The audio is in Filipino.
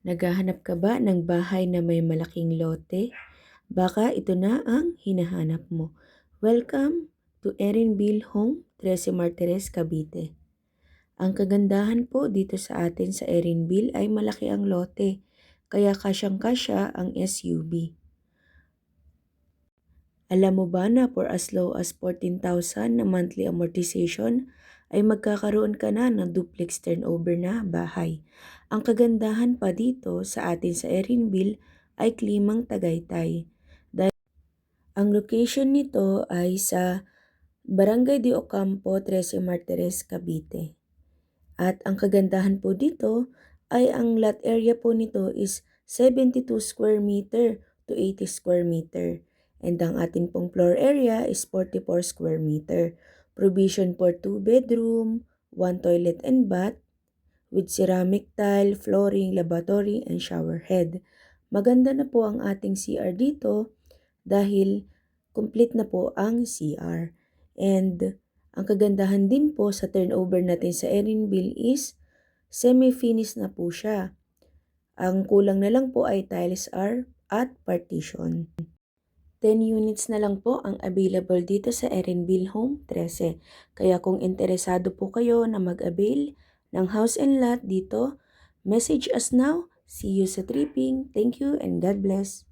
Naghahanap ka ba ng bahay na may malaking lote? Baka ito na ang hinahanap mo. Welcome to Erenville Home, Trece Martires, Cavite. Ang kagandahan po dito sa atin sa Erenville ay malaki ang lote, kaya kasyang-kasya ang SUV. Alam mo ba na for as low as 14,000 na monthly amortization ay magkakaroon ka na ng duplex turnover na bahay. Ang kagandahan pa dito sa atin sa Erenville ay klimang Tagaytay. Dahil ang location nito ay sa Barangay de Ocampo, Trece Martires, Cavite. At ang kagandahan po dito ay ang lot area po nito is 72 square meter to 80 square meter. And ang ating pong floor area is 44 square meter. Provision for 2 bedroom, 1 toilet and bath with ceramic tile, flooring, lavatory, and shower head. Maganda na po ang ating CR dito dahil complete na po ang CR. And ang kagandahan din po sa turnover natin sa Erenville is semi-finish na po siya. Ang kulang na lang po ay tiles are at partition. 10 units na lang po ang available dito sa Erenville Home 13. Kaya kung interesado po kayo na mag-avail ng house and lot dito, message us now. See you sa tripping. Thank you and God bless.